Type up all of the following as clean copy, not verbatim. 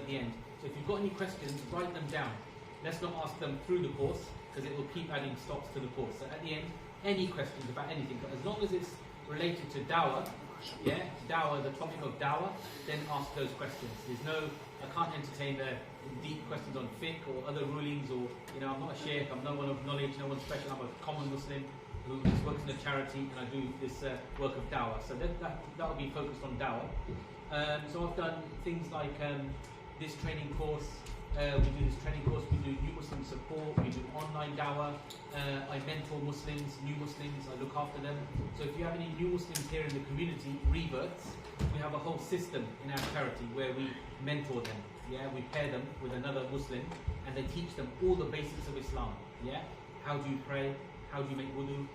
the end. So if you've got any questions, write them down. Let's not ask them through the course, because it will keep adding stops to the course. So at the end, any questions about anything, but as long as it's related to Dawah, yeah, Dawah, the topic of Dawah, then ask those questions. There's no, I can't entertain the deep questions on fiqh or other rulings, or, you know, I'm not a Sheikh, I'm no one of knowledge, no one special, I'm a common Muslim who just works in a charity, and I do this work of Dawah. So that will be focused on Dawah. So I've done things like this training course. We do this training course, we do new Muslim support, we do online Dawah, I mentor Muslims, new Muslims, I look after them. So if you have any new Muslims here in the community, reverts, we have a whole system in our charity where we mentor them. Yeah, we pair them with another Muslim and they teach them all the basics of Islam. Yeah, how do you pray, how do you make wudu,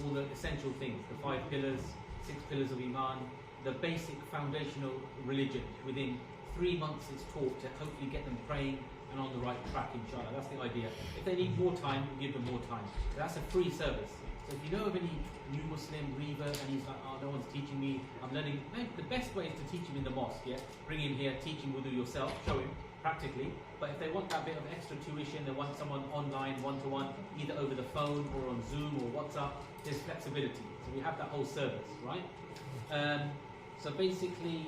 all the essential things, the 5 pillars, 6 pillars of Iman, the basic foundational religion. Within 3 months it's taught to hopefully get them praying and on the right track, inshallah. That's the idea. If they need more time, we'll give them more time. But that's a free service. So if you know of any new Muslim revert and he's like, oh, no one's teaching me, I'm learning, maybe the best way is to teach him in the mosque, yeah? Bring him here, teach him wudu yourself, show him practically. But if they want that bit of extra tuition, they want someone online, one-to-one, either over the phone or on Zoom or WhatsApp, there's flexibility. So we have that whole service, right? So basically,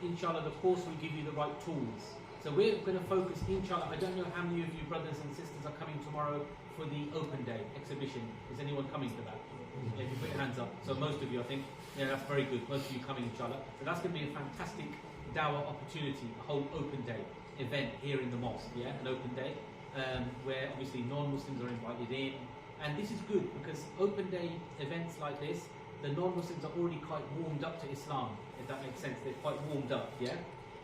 inshallah, the course will give you the right tools. So we're going to focus, inshallah, I don't know how many of you brothers and sisters are coming tomorrow for the Open Day exhibition. Is anyone coming to that? Yeah, if you put your hands up. So most of you, I think. Yeah, that's very good. Most of you coming, inshallah. So that's going to be a fantastic Dawah opportunity, a whole Open Day event here in the mosque. Yeah, an Open Day where obviously non-Muslims are invited in. And this is good because Open Day events like this, the non-Muslims are already quite warmed up to Islam, if that makes sense. They're quite warmed up, yeah?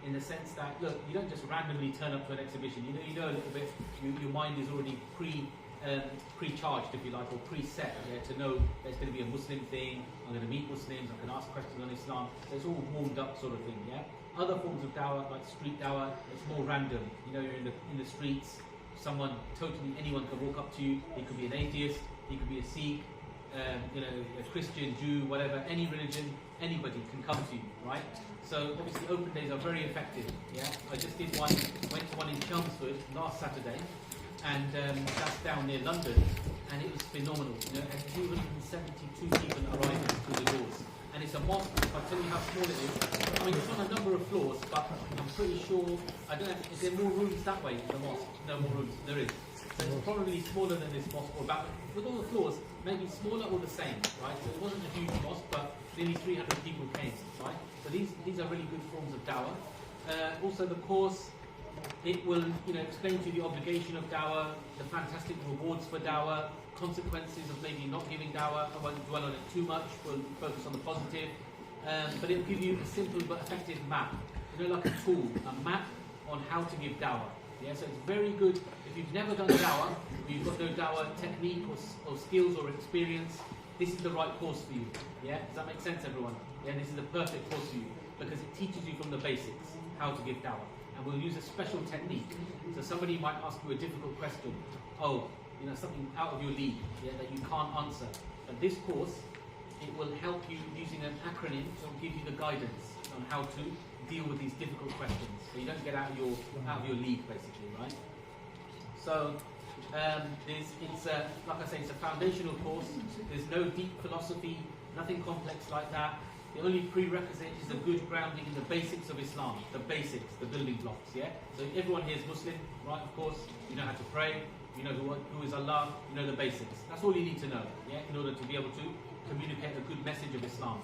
In the sense that, look, you don't just randomly turn up to an exhibition. You know a little bit, your mind is already pre-charged, if you like, or pre-set, yeah, to know there's going to be a Muslim thing, I'm going to meet Muslims, I can ask questions on Islam. So it's all warmed up sort of thing, yeah? Other forms of Dawah, like street Dawah, it's more random. You know, you're in the streets, anyone can walk up to you. He could be an atheist, he could be a Sikh, you know, a Christian, Jew, whatever, any religion, anybody can come to you, right? So obviously Open Days are very effective, yeah? I just did one, went to one in Chelmsford last Saturday, and that's down near London, and it was phenomenal. You know, and 272 people arriving through the doors. And it's a mosque, I'll tell you how small it is. I mean, it's on a number of floors, but I'm pretty sure, I don't know, is there more rooms that way in the mosque? No more rooms, there is. So it's probably smaller than this mosque, or about, with all the floors, maybe smaller or the same, right? So it wasn't a huge mosque, but nearly 300 people came, right? So these are really good forms of Dawah. Also the course, it will, you know, explain to you the obligation of Dawah, the fantastic rewards for Dawah, consequences of maybe not giving Dawah. I won't dwell on it too much, we'll focus on the positive. But it'll give you a simple but effective map, you know, like a tool, a map on how to give Dawah. Yeah, so it's very good if you've never done Dawah, you've got no Dawah technique or skills or experience. This is the right course for you. Yeah, does that make sense, everyone? Yeah, this is the perfect course for you because it teaches you from the basics how to give Dawah, and we'll use a special technique. So somebody might ask you a difficult question. Oh, you know, something out of your league, yeah, that you can't answer. But this course, it will help you using an acronym, so it'll give you the guidance on how to deal with these difficult questions, so you don't get out of your league, basically, right? So it's like I say, it's a foundational course. There's no deep philosophy, nothing complex like that. The only prerequisite is a good grounding in the basics of Islam, the basics, the building blocks. Yeah. So everyone here is Muslim, right? Of course, you know how to pray, you know who is Allah, you know the basics. That's all you need to know, yeah, in order to be able to communicate a good message of Islam,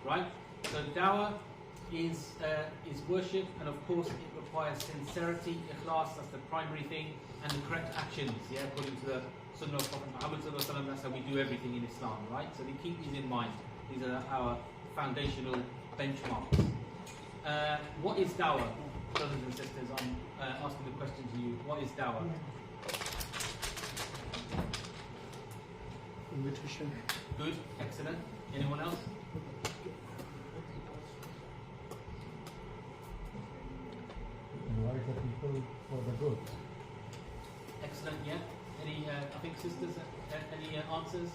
right? So Dawah is worship, and of course it requires sincerity, ikhlas, that's the primary thing, and the correct actions, yeah, according to the Sunnah of Prophet Muhammad sallallahu alaihi wasallam. That's how we do everything in Islam, right? So we keep these in mind. These are our foundational benchmarks. What is Dawah, brothers and sisters? I'm asking the question to you. What is Dawah? Invitation. Good, excellent. Anyone else? Invite the people for the good. Excellent, yeah. Any, I think sisters, any answers?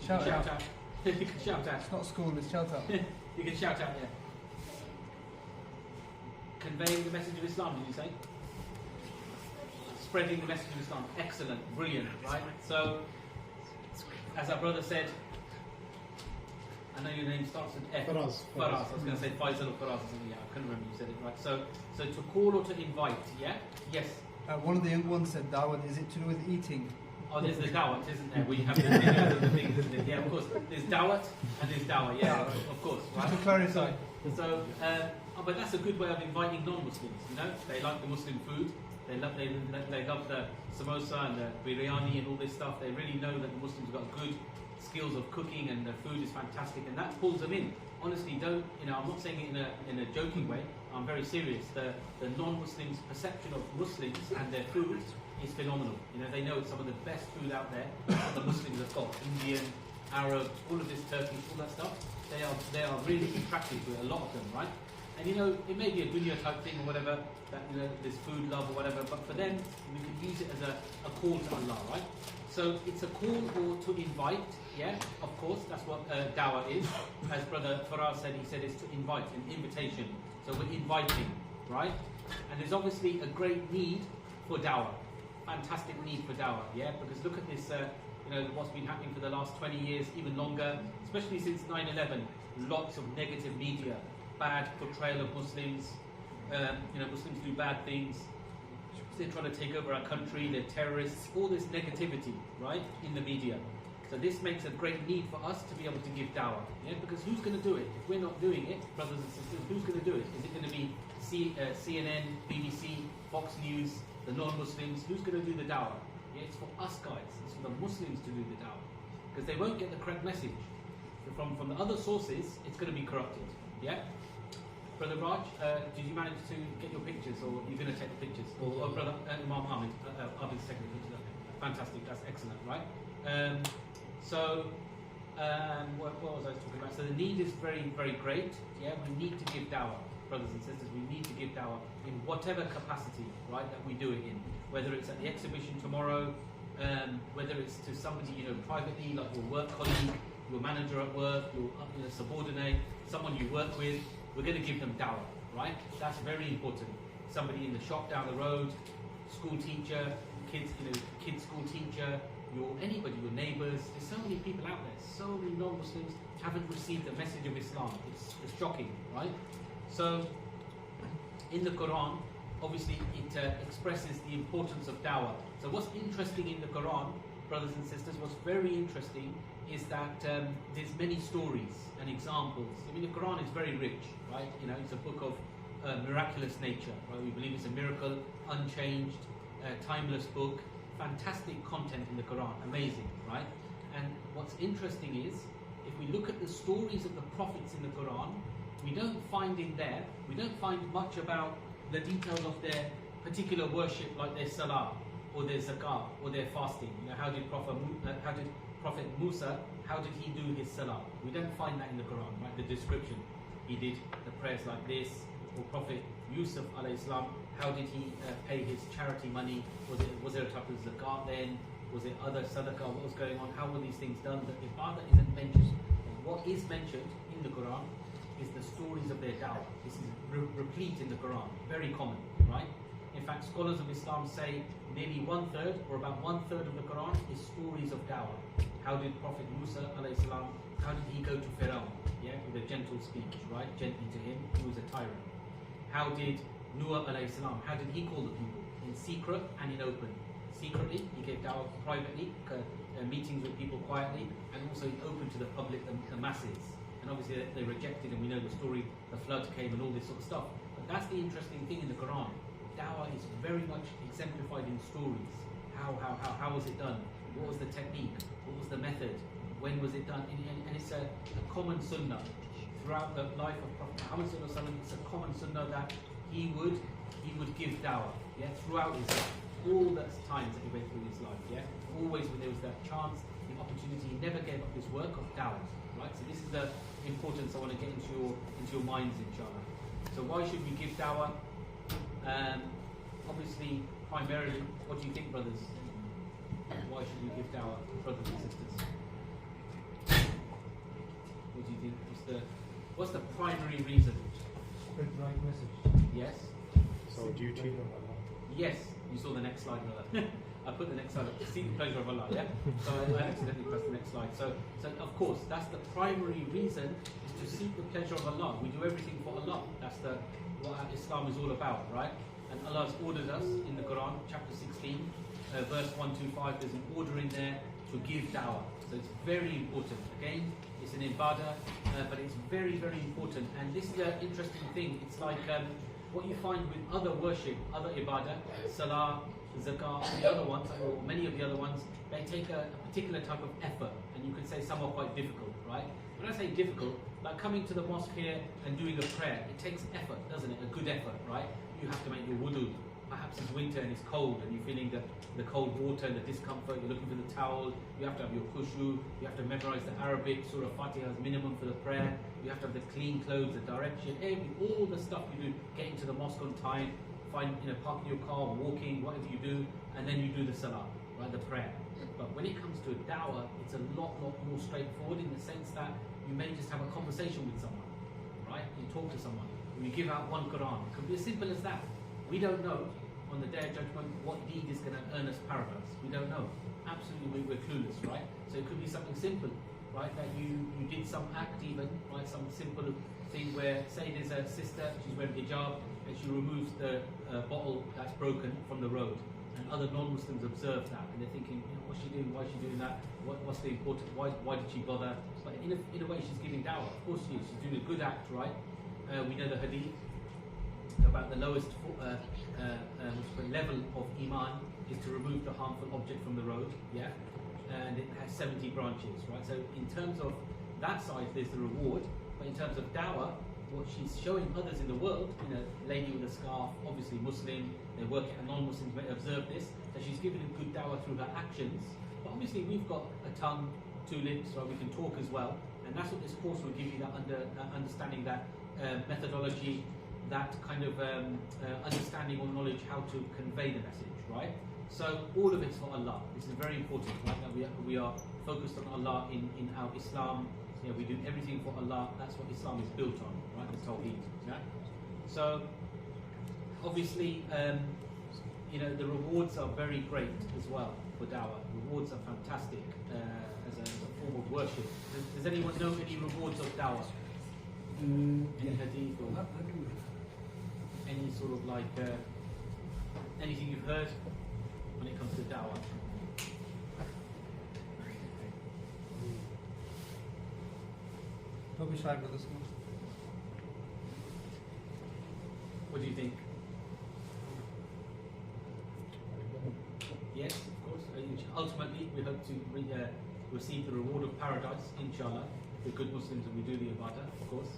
Shout out. You can shout out. It's not school, it's shout out. You can shout out, yeah. Conveying the message of Islam, did you say? Spreading the message of Islam. Excellent, brilliant, right? So, as our brother said, I know your name starts with F. Faraz. Faraz. I was going to say Faisal or Faraz or something. Yeah, I couldn't remember you said it right. So to call or to invite, yeah? Yes? One of the young ones said, Dawah, is it to do with eating? Oh, there's the dawat, isn't there? We have the videos of the things, isn't it? Yeah, of course. There's dawat and there's dawah, yeah, of course. Right? Just to clarify. So, but that's a good way of inviting non-Muslims, you know? They like the Muslim food. They love the samosa and the biryani and all this stuff. They really know that the Muslims have got good skills of cooking and the food is fantastic, and that pulls them in. Honestly, don't, you know, I'm not saying it in a joking way. I'm very serious. The non-Muslims' perception of Muslims and their food is phenomenal. You know, they know it's some of the best food out there that the Muslims have got. Indian, Arab, all of this, Turkish, all that stuff. They are really attracted to it, a lot of them, right? And you know, it may be a dunya type thing or whatever, that, you know, this food love or whatever, but for them, we can use it as a call to Allah, right? So it's a call or to invite, yeah, of course, that's what dawah is. As Brother Faraz said, he said it's to invite, an invitation. So we're inviting, right? And there's obviously a great need for dawah, fantastic need for dawah, yeah? Because look at this, you know, what's been happening for the last 20 years, even longer, especially since 9/11, lots of negative media, bad portrayal of Muslims, you know, Muslims do bad things, they're trying to take over our country, they're terrorists, all this negativity, right, in the media. So this makes a great need for us to be able to give dawah, yeah? Because who's going to do it? If we're not doing it, brothers and sisters, who's going to do it? Is it going to be CNN, BBC, Fox News, the non-Muslims? Who's going to do the dawah? Yeah, it's for us guys, it's for the Muslims to do the dawah. Because they won't get the correct message. From the other sources, it's going to be corrupted, yeah? Brother Raj, did you manage to get your pictures, or are you going to take the pictures? Or Brother Imam Ahmed, Ahmed's taking the pictures. Okay. Fantastic, that's excellent, right? What was I talking about? So the need is very, very great. Yeah, we need to give dawah, brothers and sisters. We need to give dawah in whatever capacity, right, that we do it in. Whether it's at the exhibition tomorrow, whether it's to somebody, you know, privately, like your work colleague, your manager at work, your subordinate, someone you work with. We're going to give them dawah, right? That's very important. Somebody in the shop down the road, school teacher, kids school teacher, anybody, your neighbours. There's so many people out there, so many non-Muslims haven't received the message of Islam. It's shocking, right? So, in the Quran, obviously it expresses the importance of dawah. So what's interesting in the Quran, brothers and sisters, what's very interesting is that there's many stories and examples. I mean, the Quran is very rich, right? You know, it's a book of miraculous nature, right? We believe it's a miracle, unchanged, timeless book, fantastic content in the Quran, amazing, right? And what's interesting is, if we look at the stories of the prophets in the Quran, we don't find much about the details of their particular worship, like their salah, or their zakah, or their fasting. You know, how did Prophet Musa, how did he do his salah? We don't find that in the Quran, right? The description. He did the prayers like this. Or Prophet Yusuf alayhi salam, how did he pay his charity money? Was there a type of zakat then? Was it other sadaqah? What was going on? How were these things done? The ibadah isn't mentioned. And what is mentioned in the Quran is the stories of their dawah. This is replete in the Quran, very common, right? In fact, scholars of Islam say nearly 1/3 or about 1/3 of the Quran is stories of dawah. How did Prophet Musa alayhi salam, how did he go to Pharaoh? Yeah, with a gentle speech, right? Gently to him, he was a tyrant. How did Noah alayhi salam, how did he call the people? In secret and in open. Secretly, he gave dawah privately, meetings with people quietly, and also he opened to the public, the masses. And obviously they rejected, and we know the story, the flood came and all this sort of stuff. But that's the interesting thing in the Quran. Dawah is very much exemplified in stories. How was it done? What was the technique? What was the method? When was it done? And it's a common sunnah throughout the life of Prophet Muhammad sallallahu alaihi wasallam. It's a common sunnah that he would give dawah, yeah, throughout his life. All the times that he went through his life, yeah. Always when there was that chance, the opportunity, he never gave up his work of dawah, right? So this is the importance I want to get into your minds, inshallah. So why should we give dawah? Obviously, primarily, what do you think, brothers? Why should we give dawah, brothers and sisters? What do you think? What's the primary reason? spread right message. Yes. So duty. Yes. You saw the next slide, brother. I put the next slide up. Seek the pleasure of Allah. Yeah. So I accidentally pressed the next slide. So of course that's the primary reason, is to seek the pleasure of Allah. We do everything for Allah. That's what Islam is all about, right? And Allah has ordered us in the Quran, chapter 16, verse 125. There's an order in there to give dawah. So it's very important. Again, it's an ibadah, but it's very, very important. And this is an interesting thing. It's like what you find with other worship, other ibadah, salah, zakah, the other ones, or many of the other ones, they take a particular type of effort, and you could say some are quite difficult, right? When I say difficult, like coming to the mosque here and doing a prayer, it takes effort, doesn't it? A good effort, right? You have to make your wudu. Perhaps it's winter and it's cold, and you're feeling the cold water and the discomfort. You're looking for the towel. You have to have your khushu. You have to memorize the Arabic Surah Fatiha as minimum for the prayer. You have to have the clean clothes, the direction, all the stuff you do. Getting to the mosque on time, parking your car, walking, whatever you do, and then you do the salah, right? The prayer. But when it comes to a dawah, it's a lot more straightforward, in the sense that you may just have a conversation with someone, right? You talk to someone, or you give out one Quran. It could be as simple as that. We don't know on the Day of Judgment what deed is going to earn us paradise. We don't know. Absolutely, we're clueless, right? So it could be something simple, right? That you did some act even, right? Some simple thing where, say there's a sister, she's wearing hijab, and she removes the bottle that's broken from the road. And other non-Muslims observe that, and they're thinking, what's she doing? Why is she doing that? What's the important? Why did she bother? But in a way, she's giving dawah. Of course she is. She's doing a good act, right? We know the hadith about the lowest level of iman is to remove the harmful object from the road, yeah? And it has 70 branches, right? So in terms of that side, there's the reward, but in terms of dawah, what she's showing others in the world, lady with a scarf, obviously Muslim, they work at, non-Muslims may observe this, that she's giving a good dawah through her actions. But obviously we've got a tongue, 2 lips, so we can talk as well, and that's what this course will give you, that understanding, that methodology, that kind of understanding or knowledge how to convey the message, right? So all of it's for Allah. This is very important, right? That we are focused on Allah in our Islam. We do everything for Allah. That's what Islam is built on, right? The Tawheed. Yeah? So obviously, the rewards are very great as well for dawah. Rewards are fantastic as a form of worship. Does anyone know any rewards of dawah? Any hadith or any sort of like anything you've heard when it comes to dawah? Don't be shy with this one. What do you think? Yes, of course. Ultimately, we hope to receive the reward of paradise, inshallah. We're good Muslims and we do the ibadah, of course.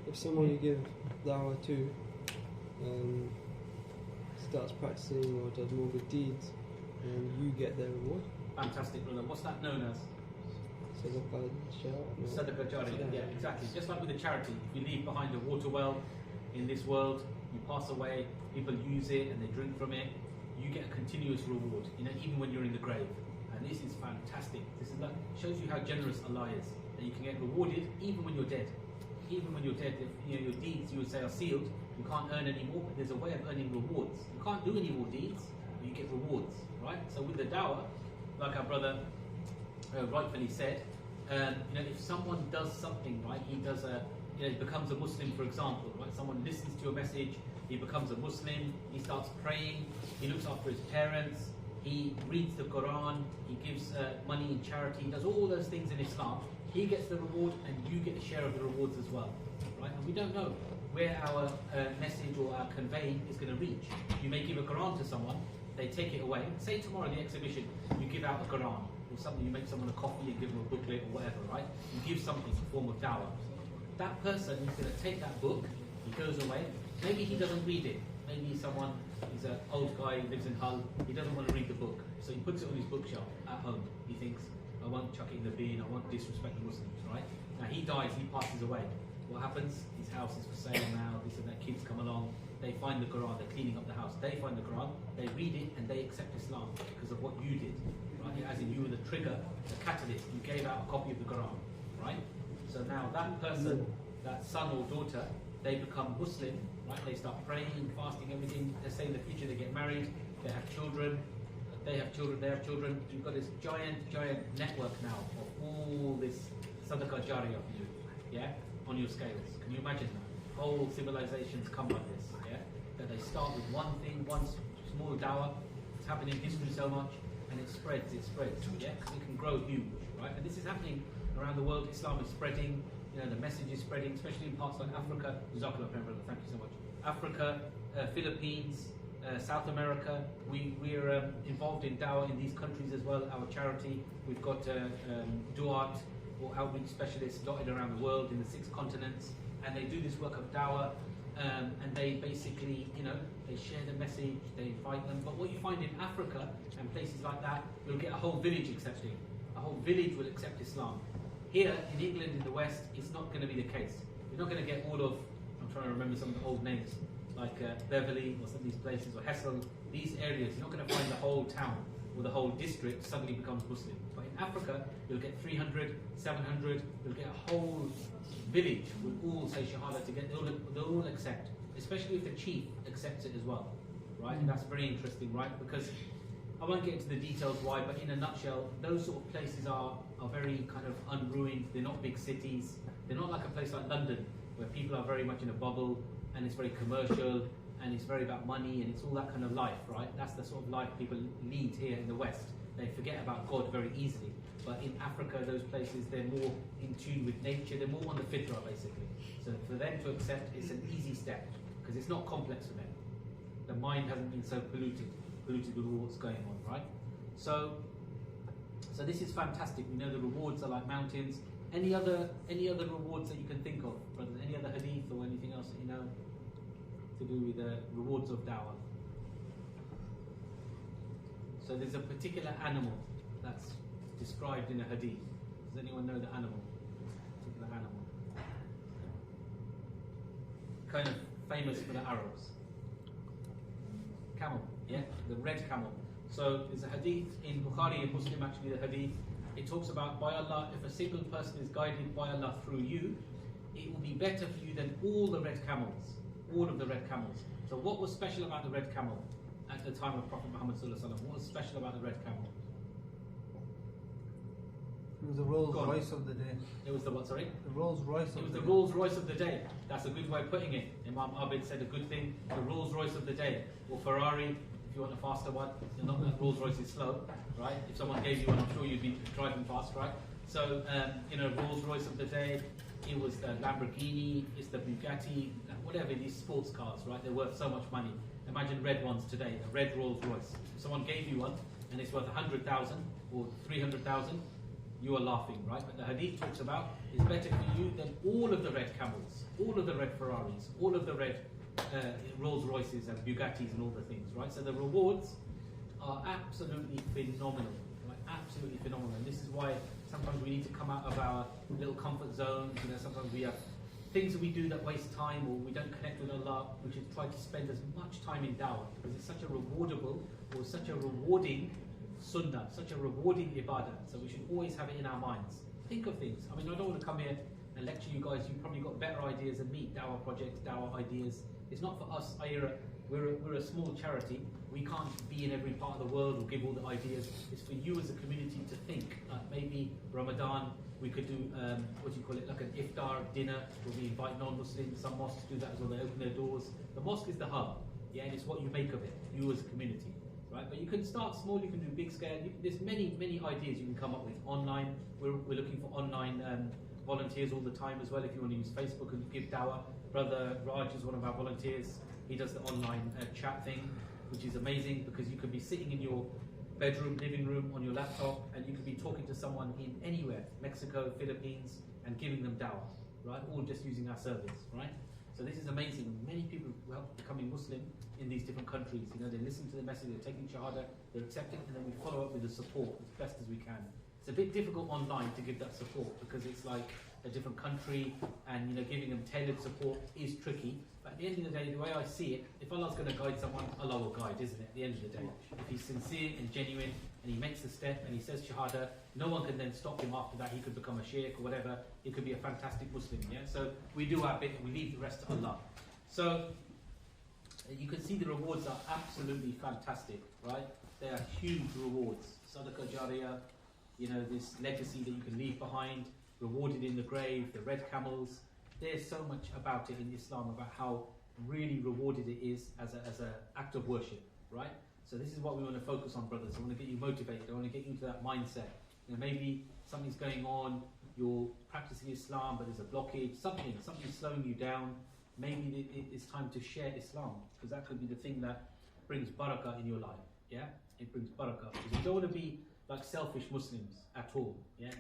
If someone you give dawah to starts practicing or does more good deeds, and you get their reward. Fantastic, brother. What's that known as? Sadaqah jariyah. Yeah, exactly. Just like with the charity, if you leave behind a water well in this world, you pass away, people use it and they drink from it, you get a continuous reward, even when you're in the grave. And this is fantastic. This is shows you how generous Allah is. That you can get rewarded even when you're dead. Even when you're dead, if your deeds, you would say, are sealed, you can't earn any more, but there's a way of earning rewards. You can't do any more deeds, but you get rewards, right? So with the dawah, like our brother rightfully said, if someone does something, right, he does becomes a Muslim, for example, right? Someone listens to your message, he becomes a Muslim, he starts praying, he looks after his parents, he reads the Quran, he gives money in charity, he does all those things in Islam. He gets the reward and you get a share of the rewards as well, right? And we don't know where our message or our conveying is going to reach. You may give a Quran to someone, they take it away. Say tomorrow in the exhibition, you give out a Quran, or something, you make someone a coffee and give them a booklet or whatever, right? You give something in the form of dawah. That person is going to take that book, he goes away, maybe he doesn't read it. Maybe he's an old guy, lives in Hull, he doesn't want to read the book. So he puts it on his bookshelf at home. He thinks, I won't chuck it in the bin, I won't disrespect the Muslims, right? Now he dies, he passes away. What happens? His house is for sale now, this and that, kids come along, they find the Quran, they're cleaning up the house, they find the Quran, they read it and they accept Islam because of what you did, right? As in you were the trigger, the catalyst, you gave out a copy of the Quran, right? So now that person that son or daughter, they become Muslim, right? They start praying, fasting, everything. Let's say in the future they get married, they have children, they have children. You've got this giant network now of all this sadaqah jariyah for you, yeah, on your scales. Can you imagine that? Whole civilizations come like this, yeah? That they start with one thing, one small dawah. It's happening in history so much, and it spreads, yeah? It can grow huge, right? And this is happening around the world. Islam is spreading, you know, the message is spreading, especially in parts like Africa. Jazakallah khairan, brother, thank you so much. Africa, Philippines, South America. We're involved in Dawah in these countries as well. Our charity, we've got Dawah or outreach specialists dotted around the world in the 6 continents, and they do this work of Dawah, and they basically, you know, they share the message, they invite them. But what you find in Africa and places like that, you'll get a whole village accepting. A whole village will accept Islam. Here in England, in the West, it's not going to be the case. You're not going to get all of, I'm trying to remember some of the old names, like Beverley or some of these places, or Hessel, these areas. You're not going to find the whole town or the whole district suddenly becomes Muslim. But in Africa, you'll get 300, 700, you'll get a whole village will all say Shahada together, they'll all accept, especially if the chief accepts it as well, right? And that's very interesting, right? Because I won't get into the details why, but in a nutshell, those sort of places are very kind of unruined. They're not big cities. They're not like a place like London, where people are very much in a bubble, and it's very commercial, and it's very about money, and it's all that kind of life, right? That's the sort of life people lead here in the West. They forget about God very easily. But in Africa, those places, they're more in tune with nature. They're more on the fitrah, basically. So for them to accept, it's an easy step, because it's not complex for them. The mind hasn't been so polluted with all what's going on, right? So this is fantastic. We know the rewards are like mountains. Any other rewards that you can think of, brothers? Any other hadith or anything else that you know to do with the rewards of dawah? So there's a particular animal that's described in a hadith. Does anyone know the animal? Particular animal. Kind of famous for the Arabs. Camel, yeah, the red camel. So there's a hadith in Bukhari and Muslim, actually, the hadith. It talks about, by Allah, if a single person is guided by Allah through you, it will be better for you than all the red camels. All of the red camels. So what was special about the red camel at the time of Prophet Muhammad sallallahu alaihi wasallam? What was special about the red camel? It was the Rolls Royce of the day. It was the what, sorry? The Rolls Royce of the day. It was the Rolls Royce of the day. That's a good way of putting it. Imam Abid said a good thing, the Rolls Royce of the day. Or Ferrari, if you want a faster one. Not that Rolls Royce is slow, right? If someone gave you one, I'm sure you'd be driving fast, right? So, you know, Rolls Royce of the day, it was the Lamborghini, it's the Bugatti, whatever, these sports cars, right? They're worth so much money. Imagine red ones today, a red Rolls Royce. If someone gave you one, and it's worth 100,000 or 300,000, you are laughing, right? But the hadith talks about is better for you than all of the red camels, all of the red Ferraris, all of the red Rolls Royces and Bugattis and all the things, right? So the rewards are absolutely phenomenal, right? Absolutely phenomenal. And this is why sometimes we need to come out of our little comfort zones. You know, sometimes we have things that we do that waste time, or we don't connect with Allah. We should try to spend as much time in dawah, because it's such a rewardable or such a rewarding sunnah, such a rewarding ibadah. So we should always have it in our minds. Think of things. I mean, I don't want to come here and lecture you guys. You've probably got better ideas than me. Dawah projects, dawah ideas. It's not for us, IERA. We're a small charity. We can't be in every part of the world or give all the ideas. It's for you as a community to think. Maybe Ramadan, we could do, what do you call it, like an iftar dinner, where we invite non-Muslims. Some mosques do that as well. They open their doors. The mosque is the hub, yeah, and it's what you make of it, you as a community. Right? But you can start small, you can do big scale. There's many ideas you can come up with online. We're looking for online volunteers all the time as well. If you want to use Facebook and give dawah, brother Raj is one of our volunteers. He does the online chat thing, which is amazing, because you could be sitting in your bedroom, living room, on your laptop, and you could be talking to someone in anywhere, Mexico, Philippines, and giving them dawah, right? All just using our service, right? So this is amazing. Many people who are becoming Muslim in these different countries, you know, they listen to the message, they're taking Shahada, they're accepting, and then we follow up with the support as best as we can. It's a bit difficult online to give that support, because it's like a different country, and you know, giving them tailored support is tricky. But at the end of the day, the way I see it, if Allah's going to guide someone, Allah will guide, isn't it? At the end of the day, if he's sincere and genuine, and he makes the step, and he says Shahada, no one can then stop him after that. He could become a Sheikh or whatever. He could be a fantastic Muslim. Yeah. So we do our bit, and we leave the rest to Allah. So you can see the rewards are absolutely fantastic, right? They are huge rewards. Sadaqah Jariyah, you know, this legacy that you can leave behind, rewarded in the grave, the red camels. There's so much about it in Islam, about how really rewarded it is as an act of worship, right? So this is what we want to focus on, brothers. I want to get you motivated. I want to get you into that mindset. You know, maybe something's going on, you're practicing Islam, but there's a blockage, something's slowing you down. Maybe it's time to share Islam, because that could be the thing that brings barakah in your life. Yeah, it brings barakah. Because we don't want to be like selfish Muslims at all. Yeah,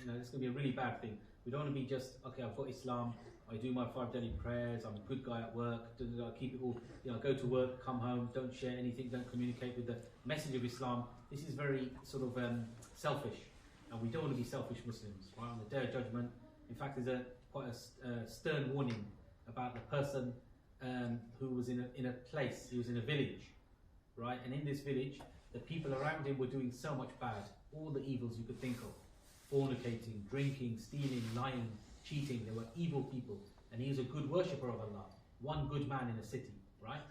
you know, it's going to be a really bad thing. We don't want to be just, okay, I've got Islam, I do my 5 daily prayers, I'm a good guy at work, I keep it all, you know, I go to work, come home, don't share anything, don't communicate with the message of Islam. This is very sort of selfish, and we don't want to be selfish Muslims, right? On the Day of Judgment, in fact, there's quite a stern warning about the person who was in a place, he was in a village, right? And in this village, the people around him were doing so much bad, all the evils you could think of. Fornicating, drinking, stealing, lying, cheating. They were evil people, and he was a good worshipper of Allah, one good man in a city, right?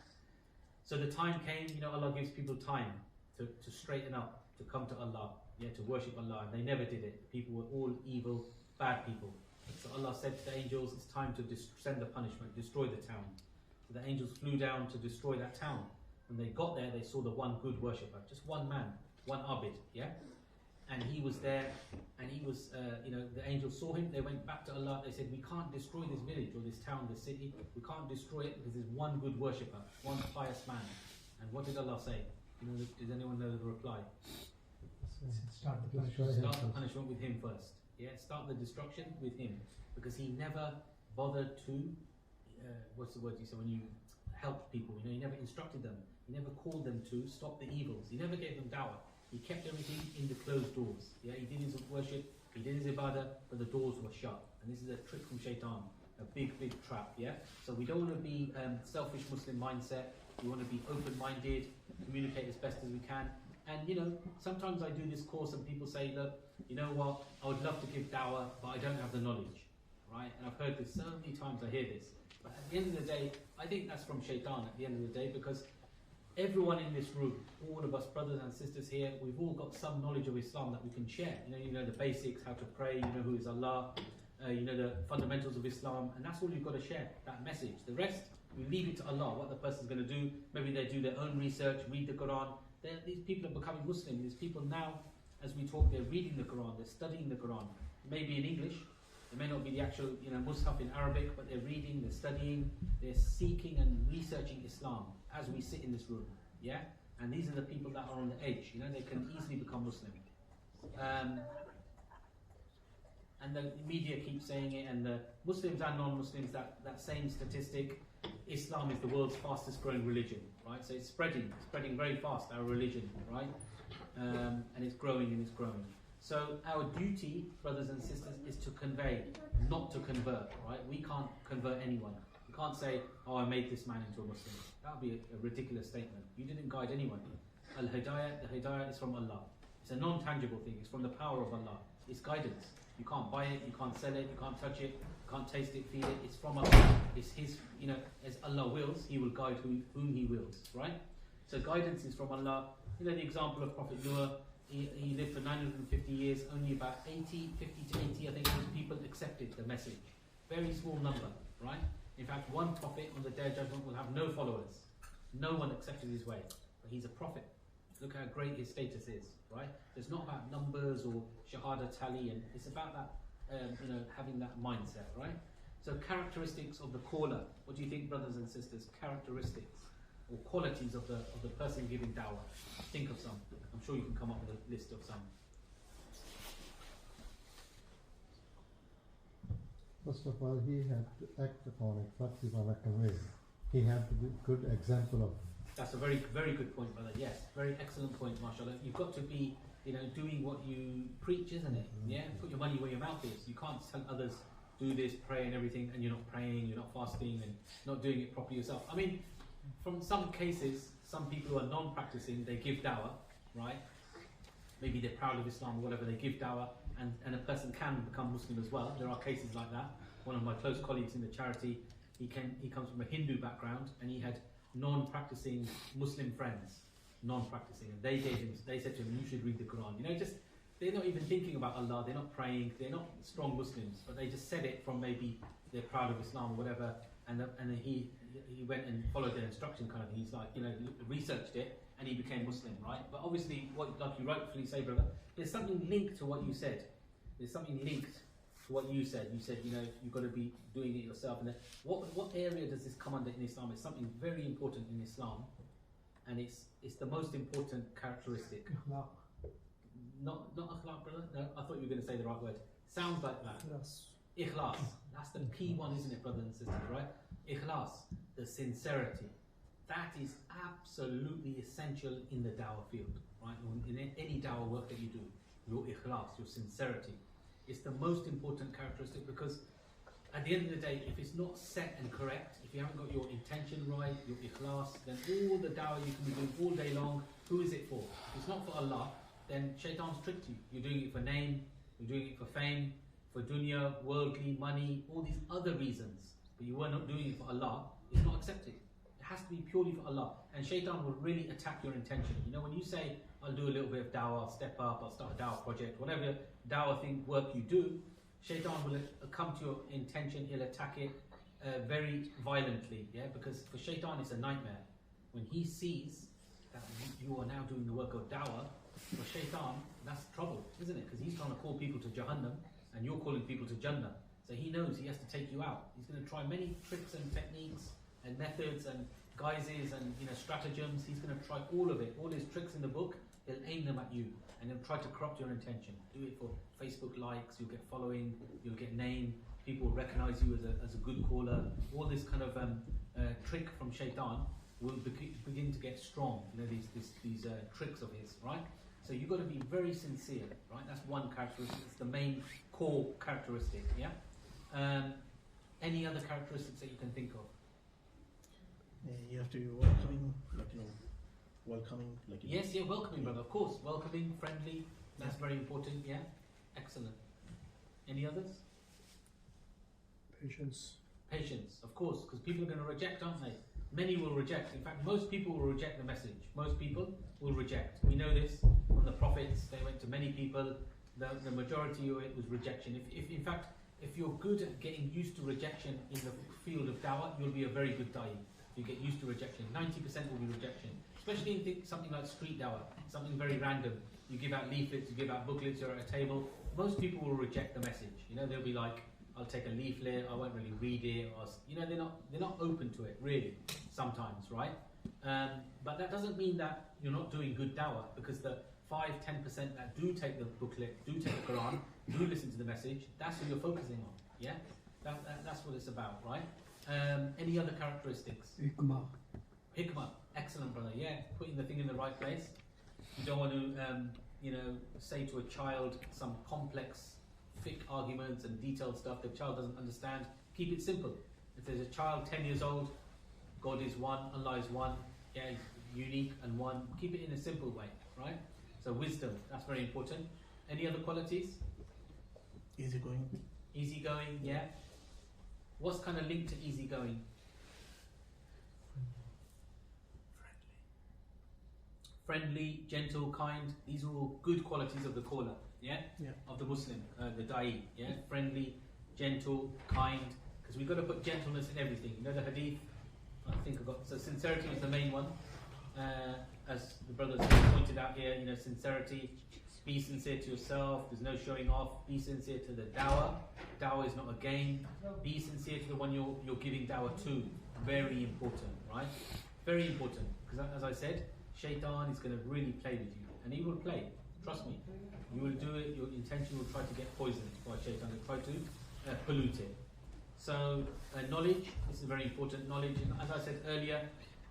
So the time came, you know, Allah gives people time to straighten up, to come to Allah, yeah, to worship Allah, and they never did it. The people were all evil, bad people. So Allah said to the angels, it's time to send the punishment, destroy the town. So the angels flew down to destroy that town. When they got there, they saw the one good worshipper, just one man, one abid, yeah? And he was there, and he was, you know, the angels saw him, they went back to Allah, they said, we can't destroy this village or this town, this city, we can't destroy it because there's one good worshipper, one pious man. And what did Allah say? You know, does anyone know the reply? Start the punishment with him first. Yeah, start the destruction with him, because he never bothered to, what's the word you say, when you help people, you know, he never instructed them, he never called them to stop the evils, he never gave them dawah. He kept everything in the closed doors. Yeah, he did his worship, he did his ibadah, but the doors were shut. And this is a trick from shaitan, a big, big trap. Yeah. So we don't want to be selfish Muslim mindset. We want to be open-minded, communicate as best as we can. And you know, sometimes I do this course and people say, look, you know what? I would love to give dawah, but I don't have the knowledge, right? And I've heard this so many times. I hear this, but at the end of the day, I think that's from shaitan. At the end of the day, because everyone in this room, all of us brothers and sisters here, we've all got some knowledge of Islam that we can share. You know the basics, how to pray, you know who is Allah, you know the fundamentals of Islam, and that's all you've got to share, that message. The rest, we leave it to Allah, what the person's going to do. Maybe they do their own research, read the Quran. These people are becoming Muslim. These people now, as we talk, they're reading the Quran, they're studying the Quran. Maybe in English, it may not be the actual, you know, Mus'haf in Arabic, but they're reading, they're studying, they're seeking and researching Islam as we sit in this room, yeah? And these are the people that are on the edge, you know, they can easily become Muslim. And the media keeps saying it, and the Muslims and non-Muslims, that same statistic, Islam is the world's fastest growing religion, right? So it's spreading very fast, our religion, right? And it's growing and it's growing. So our duty, brothers and sisters, is to convey, not to convert, right? We can't convert anyone. You can't say, oh, I made this man into a Muslim. That would be a ridiculous statement. You didn't guide anyone. Al-Hidayah, the Hidayah is from Allah. It's a non-tangible thing. It's from the power of Allah. It's guidance. You can't buy it, you can't sell it, you can't touch it, you can't taste it, feel it. It's from Allah. It's His, you know, as Allah wills, He will guide whom He wills, right? So guidance is from Allah. You know the example of Prophet Noah. He lived for 950 years, only about 50 to 80, I think, those people accepted the message. Very small number, right? In fact, one prophet on the Day of Judgment will have no followers. No one accepted his way, but he's a prophet. Look how great his status is, right? So it's not about numbers or shahada tally, and it's about that, you know, having that mindset, right? So characteristics of the caller. What do you think, brothers and sisters? Characteristics or qualities of the person giving dawah. Think of some. I'm sure you can come up with a list of some. First of all, he had to act upon it. What he wanted to convey. He had to be a good example of. That's a very, very good point, brother. Yes, very excellent point, mashallah. You've got to be, you know, doing what you preach, isn't it? Yeah. Put your money where your mouth is. You can't tell others do this, pray and everything, and you're not praying, you're not fasting, and not doing it properly yourself. I mean, from some cases, some people who are non-practicing, they give dawah, right? Maybe they're proud of Islam or whatever, they give dawah, and a person can become Muslim as well. There are cases like that. One of my close colleagues in the charity, he comes from a Hindu background, and he had non-practicing Muslim friends, non-practicing, and they said to him, you should read the Quran. You know, just they're not even thinking about Allah, they're not praying, they're not strong Muslims, but they just said it from maybe they're proud of Islam or whatever, and then he went and followed their instruction kind of thing. He's like, you know, researched it, and he became Muslim, right? But obviously, like you rightfully say, brother, there's something linked to what you said. There's something linked to what you said. You said, you know, you've got to be doing it yourself. And then, what area does this come under in Islam? It's something very important in Islam, and it's the most important characteristic. Not akhlaq, brother. No, I thought you were going to say the right word. Sounds like that. Ikhlas. That's the key one, isn't it, brothers and sisters? Right? Ikhlas, the sincerity. That is absolutely essential in the dawah field, right? In any dawah work that you do, your ikhlas, your sincerity. It's the most important characteristic, because at the end of the day, if it's not set and correct, if you haven't got your intention right, your ikhlas, then all the dawah you can be doing all day long, who is it for? If it's not for Allah, then shaitan's tricked you. You're doing it for name, you're doing it for fame, for dunya, worldly, money, all these other reasons, but you were not doing it for Allah, it's not accepted. It has to be purely for Allah, and shaitan will really attack your intention. You know, when you say, I'll do a little bit of dawah, I'll step up, I'll start a dawah project, whatever dawah thing, work you do, shaitan will come to your intention, he'll attack it very violently, yeah, because for shaitan it's a nightmare. When he sees that you are now doing the work of dawah, for shaitan, that's trouble, isn't it? Because he's trying to call people to Jahannam, and you're calling people to Jannah. So he knows he has to take you out. He's going to try many tricks and techniques and methods and guises and, you know, stratagems. He's going to try all of it, all his tricks in the book. He'll aim them at you, and he'll try to corrupt your intention. Do it for Facebook likes, you'll get following, you'll get name, people will recognize you as a good caller. All this kind of trick from shaitan will begin to get strong. You know, these tricks of his, right? So you've got to be very sincere, right? That's one characteristic. It's the main core characteristic, yeah? Any other characteristics that you can think of? You have to be welcoming, like, you know, welcoming, like, you know. Yes, yeah, welcoming, brother, of course. Welcoming, friendly, that's very important, yeah? Excellent. Any others? Patience. Patience, of course, because people are going to reject, aren't they? Many will reject. In fact, most people will reject the message. Most people will reject. We know this from the prophets. They went to many people. The majority of it was rejection. In fact, if you're good at getting used to rejection in the field of dawah, you'll be a very good da'i. You get used to rejection. 90% will be rejection. Especially in something like street dawah, something very random. You give out leaflets, you give out booklets, you're at a table. Most people will reject the message. You know, they'll be like, I'll take a leaflet, I won't really read it, or, you know, they're not open to it, really, sometimes, right? But that doesn't mean that you're not doing good dawah, because the 5-10% that do take the booklet, do take the Quran, do listen to the message, that's who you're focusing on, yeah? That's what it's about, right? Any other characteristics? Hikmah, excellent, brother, yeah, putting the thing in the right place. You don't want to, you know, say to a child some complex fiqh arguments and detailed stuff the child doesn't understand. Keep it simple. If there's a child 10 years old, God is one, Allah is one, yeah, unique and one. Keep it in a simple way, right? So wisdom, that's very important. Any other qualities? Easygoing. Easygoing, yeah. What's kind of linked to easygoing? Friendly, gentle, kind. These are all good qualities of the caller, yeah? Of the Muslim, the da'i, yeah? Friendly, gentle, kind. Because we've got to put gentleness in everything. You know the hadith? I think I've got. So sincerity is the main one. As the brothers pointed out here, you know, sincerity. Be sincere to yourself. There's no showing off. Be sincere to the dawah. Dawah is not a game. Be sincere to the one you're giving dawah to. Very important, right? Very important. Because as I said, shaitan is going to really play with you, and he will play. Trust me. You will do it. Your intention will try to get poisoned by shaitan. Will try to pollute it. So knowledge. This is very important. Knowledge. And as I said earlier,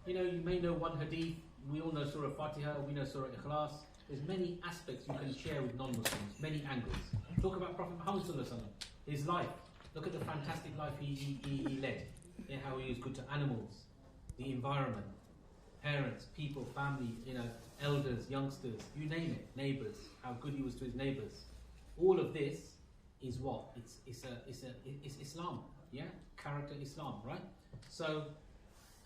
you know, you may know one hadith. We all know Surah Fatiha. We know Surah Ikhlas. There's many aspects you can share with non-Muslims, many angles. Talk about Prophet Muhammad Sallallahu Alaihi Wasallam, his life. Look at the fantastic life he led. Yeah, how he was good to animals, the environment, parents, people, family, elders, youngsters, you name it, neighbours, how good he was to his neighbours. All of this is what? It's Islam, yeah? Character Islam, right? So,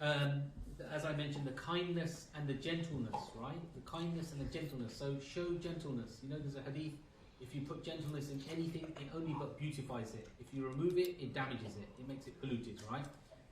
as I mentioned, the kindness and the gentleness, right? The kindness and the gentleness. So show gentleness. There's a hadith, if you put gentleness in anything, it only but beautifies it. If you remove it, it damages it. It makes it polluted, right?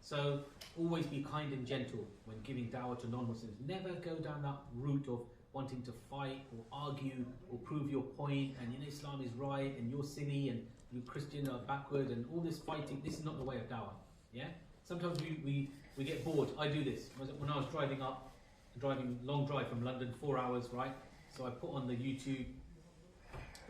So always be kind and gentle when giving dawah to non-Muslims. Never go down that route of wanting to fight or argue or prove your point and Islam is right and you're silly and you Christians are backward and all this fighting. This is not the way of dawah. Yeah. Sometimes we get bored. I do this when I was driving long drive from London, 4 hours, right? So I put on the YouTube,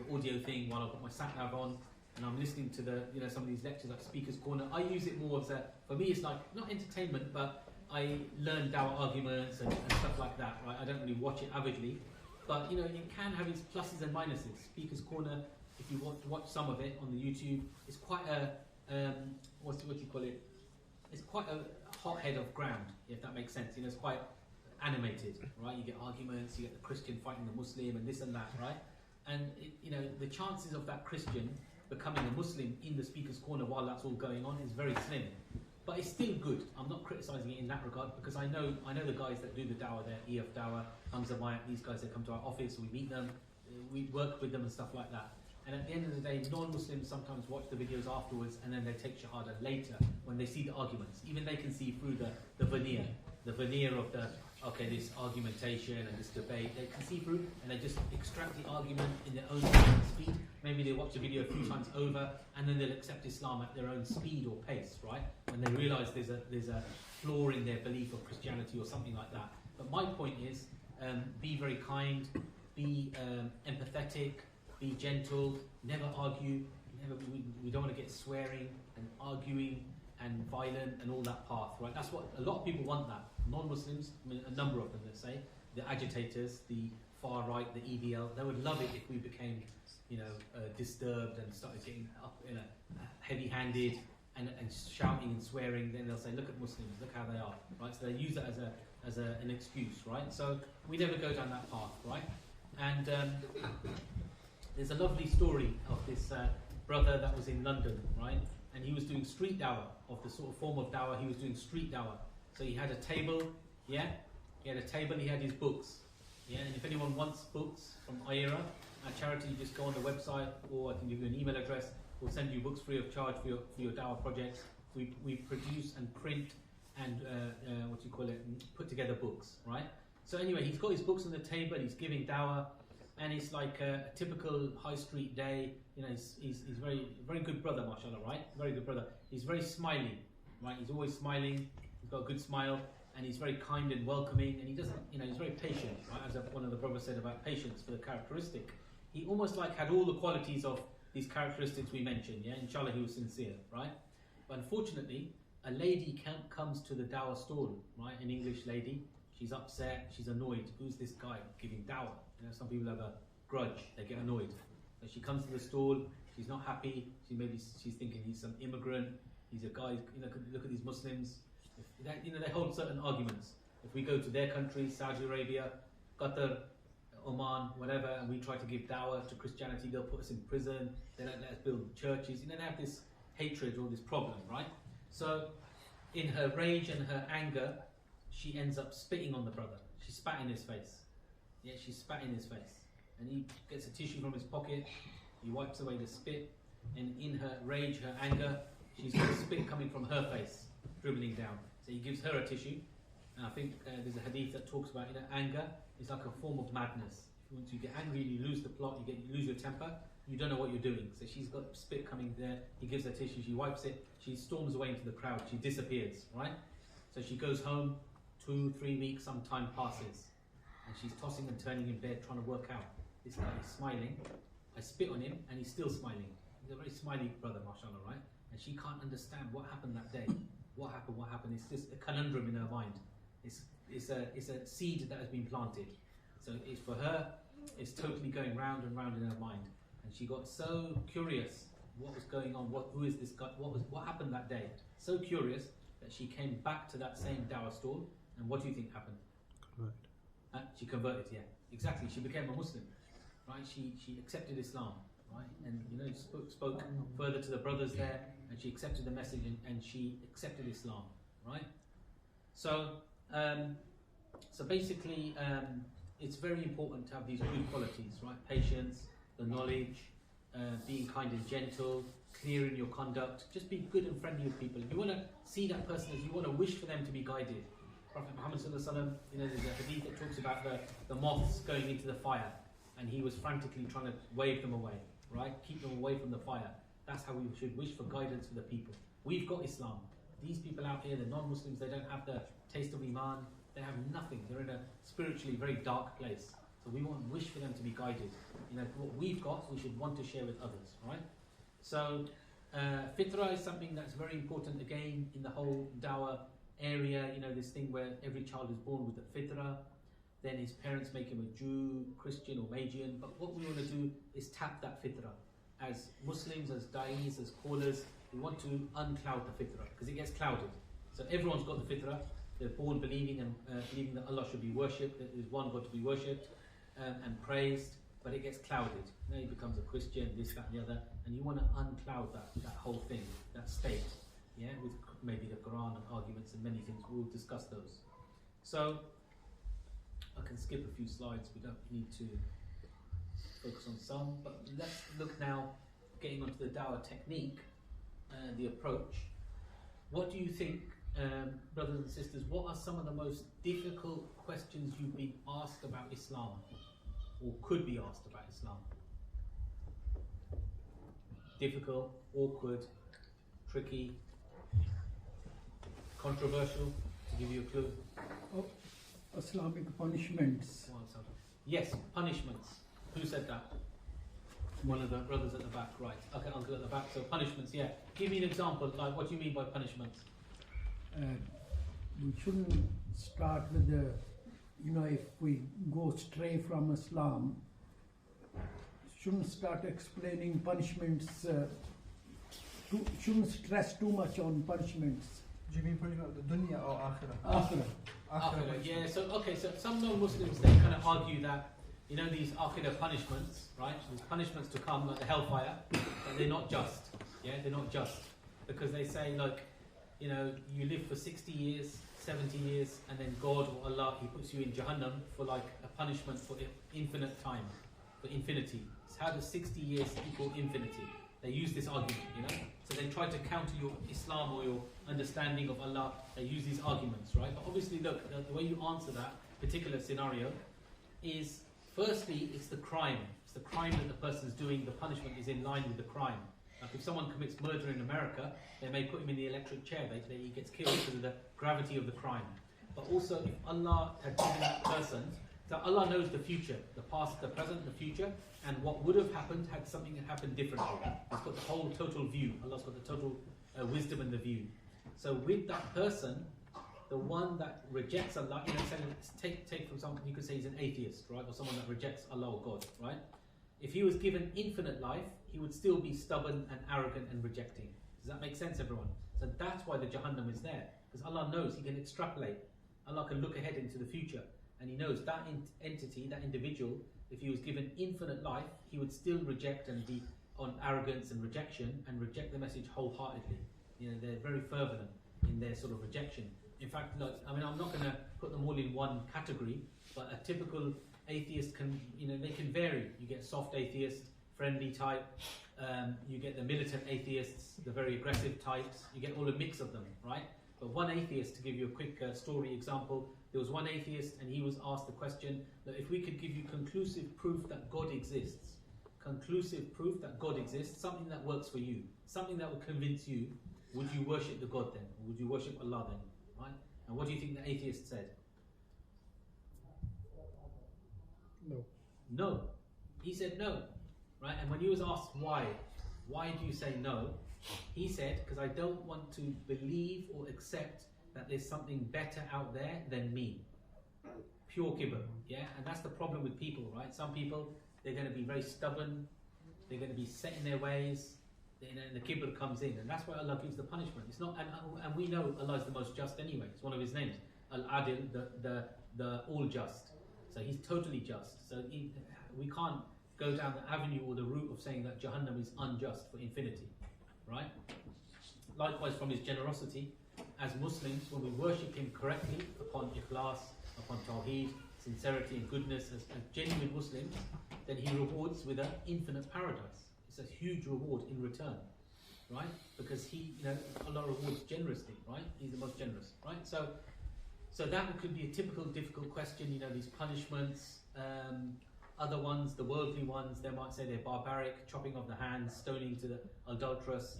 the audio thing while I've got my sat nav on. And I'm listening to the, some of these lectures like Speaker's Corner. I use it more as for me it's like, not entertainment, but I learn dawah arguments and stuff like that, right? I don't really watch it avidly. But, it can have its pluses and minuses. Speaker's Corner, if you want to watch some of it on the YouTube, it's quite a, what do you call it? It's quite a hothead of ground, if that makes sense. It's quite animated, right? You get arguments, you get the Christian fighting the Muslim and this and that, right? And, the chances of that Christian becoming a Muslim in the Speaker's Corner while that's all going on is very slim. But it's still good. I'm not criticising it in that regard because I know the guys that do the dawah there, EF Dawah, Hamza Mayat, these guys that come to our office, we meet them, we work with them and stuff like that. And at the end of the day, non-Muslims sometimes watch the videos afterwards and then they take Shahada later when they see the arguments. Even they can see through the veneer of this argumentation and this debate. They can see through and they just extract the argument in their own speed. Maybe they watch the video a few times over and then they'll accept Islam at their own speed or pace, right? When they realise there's a flaw in their belief of Christianity or something like that. But my point is, be very kind, be empathetic, be gentle, never argue, we don't want to get swearing and arguing and violent and all that path, right? That's what a lot of people want. That non-Muslims, a number of them, let's say, the agitators, the far right, the EDL, they would love it if we became, disturbed and started getting up, heavy-handed and shouting and swearing. Then they'll say, "Look at Muslims, look how they are," right? So they use it as an excuse, right? So we never go down that path, right? And there's a lovely story of this brother that was in London, right? And he was doing street dawah, of the sort of form of dawah. He was doing street dawah. So he had a table, yeah? He had a table, he had his books. Yeah, and if anyone wants books from IERA, our charity, you just go on the website, or I can give you an email address. We'll send you books free of charge for your dawah projects. We produce and print and put together books, right? So anyway, he's got his books on the table, he's giving dawah, and it's like a typical high street day. He's very, very good brother, mashallah, right? Very good brother. He's very smiley, right? He's always smiling. He's got a good smile, and he's very kind and welcoming, and he doesn't, he's very patient, right? As one of the brothers said about patience for the characteristic. He almost had all the qualities of these characteristics we mentioned, yeah? Inshallah, he was sincere, right? But unfortunately, a lady comes to the dawah stall, right? An English lady. She's upset, she's annoyed. Who's this guy giving dawah? Some people have a grudge, they get annoyed. So she comes to the stall, she's not happy, she's thinking he's some immigrant, he's a guy, look at these Muslims. They hold certain arguments. If we go to their countries, Saudi Arabia, Qatar, Oman, whatever, and we try to give dawah to Christianity, they'll put us in prison, they don't let us build churches. They have this hatred or this problem, right? So in her rage and her anger, she ends up spitting on the brother. She spat in his face. Yeah, she spat in his face. And he gets a tissue from his pocket, he wipes away the spit, and in her rage, her anger, she's got spit coming from her face, dribbling down. So he gives her a tissue. And I think there's a hadith that talks about anger is like a form of madness. Once you get angry, you lose the plot, you lose your temper, you don't know what you're doing. So she's got spit coming there, he gives her tissue, she wipes it, she storms away into the crowd, she disappears, right? So she goes home, 2-3 weeks, some time passes, and she's tossing and turning in bed trying to work out. This guy is smiling, I spit on him and he's still smiling. He's a very smiley brother, mashallah, right? And she can't understand what happened that day. What happened? It's just a conundrum in her mind. It's a seed that has been planted. So it's for her, it's totally going round and round in her mind. And she got so curious what was going on, who is this guy, what happened that day. So curious that she came back to that same Dawah stall, and what do you think happened? She converted, yeah, exactly. She became a Muslim, right? She accepted Islam, right? And spoke further to the brothers there, and she accepted the message, and she accepted Islam, right? So, basically, it's very important to have these good qualities, right? Patience, the knowledge, being kind and gentle, clear in your conduct. Just be good and friendly with people. If you want to see that person as you want to wish for them to be guided. Prophet Muhammad sallallahu alaihi wasallam, there's a hadith that talks about the moths going into the fire, and he was frantically trying to wave them away, right? Keep them away from the fire. That's how we should wish for guidance for the people. We've got Islam. These people out here, the non-Muslims, they don't have the taste of Iman. They have nothing. They're in a spiritually very dark place. So we want wish for them to be guided. What we've got, we should want to share with others, right? So fitra is something that's very important again in the whole Dawah area. This thing where every child is born with the fitra, then his parents make him a Jew, Christian or Magian. But what we want to do is tap that fitra. As Muslims, as da'is, as callers, we want to uncloud the fitra because it gets clouded. So everyone's got the fitra. They're born believing that Allah should be worshipped, that there's one God to be worshipped and praised, but it gets clouded. Now he becomes a Christian, this, that, and the other, and you want to uncloud that whole thing, that state, yeah, with maybe the Quran and arguments and many things. We'll discuss those. So I can skip a few slides. We don't need to focus on some, but let's look now, getting onto the Dawah technique and the approach. What do you think? Brothers and sisters, what are some of the most difficult questions you've been asked about Islam, or could be asked about Islam? Difficult, awkward, tricky, controversial, to give you a clue? Islamic punishments. Yes, punishments. Who said that? One of the brothers at the back, right. Okay, uncle at the back, so punishments, yeah. Give me an example, like what do you mean by punishments? We shouldn't start with if we go stray from Islam, shouldn't start explaining punishments, shouldn't stress too much on punishments. Do you mean punishment of the dunya or akhirah? Akhirah. Yeah, so some non-Muslims, they kind of argue that, these akhirah punishments, right, these punishments to come, like the hellfire, but they're not just, yeah, they're not just, because they say, like, you live for 60 years, 70 years, and then God or Allah, He puts you in Jahannam for like a punishment for infinite time, for infinity. So how does 60 years equal infinity? They use this argument, So they try to counter your Islam or your understanding of Allah. They use these arguments, right? But obviously, look, the way you answer that particular scenario is, firstly, it's the crime. It's the crime that the person's doing. The punishment is in line with the crime. Like if someone commits murder in America, they may put him in the electric chair. He gets killed because of the gravity of the crime. But also, if Allah had given that person, so Allah knows the future, the past, the present, the future, and what would have happened had something had happened differently. He's got the whole total view. Allah's got the total wisdom and the view. So with that person, the one that rejects Allah, take for example, you could say he's an atheist, right, or someone that rejects Allah or God, right? If he was given infinite life, he would still be stubborn and arrogant and rejecting. Does that make sense, everyone? So that's why the Jahannam is there. Because Allah knows, He can extrapolate. Allah can look ahead into the future. And He knows that entity, that individual, if he was given infinite life, he would still reject and be on arrogance and rejection and reject the message wholeheartedly. They're very fervent in their sort of rejection. In fact, look, I'm not going to put them all in one category, but a typical atheist can, they can vary. You get soft atheists, friendly type, you get the militant atheists, the very aggressive types, you get all a mix of them, right? But one atheist, to give you a quick story example, there was one atheist and he was asked the question that if we could give you conclusive proof that God exists, something that works for you, something that would convince you, would you worship the God then? Or would you worship Allah then? Right? And what do you think the atheist said? No. He said no. Right? And when he was asked why do you say no? He said, because I don't want to believe or accept that there's something better out there than me. Pure kibr, yeah? And that's the problem with people, right? Some people, they're going to be very stubborn, they're going to be set in their ways, and the kibr comes in, and that's why Allah gives the punishment. It's not, and we know Allah is the most just anyway. It's one of His names, Al-Adil, the all just. So He's totally just. So we can't go down the avenue or the route of saying that Jahannam is unjust for infinity, right? Likewise, from His generosity, as Muslims, when we worship Him correctly upon ikhlas, upon tawheed, sincerity and goodness, as genuine Muslims, then He rewards with an infinite paradise. It's a huge reward in return, right? Because Allah rewards generously, right? He's the most generous, right? So that could be a typical difficult question. These punishments. Other ones, the worldly ones, they might say they're barbaric, chopping of the hands, stoning to the adulterous,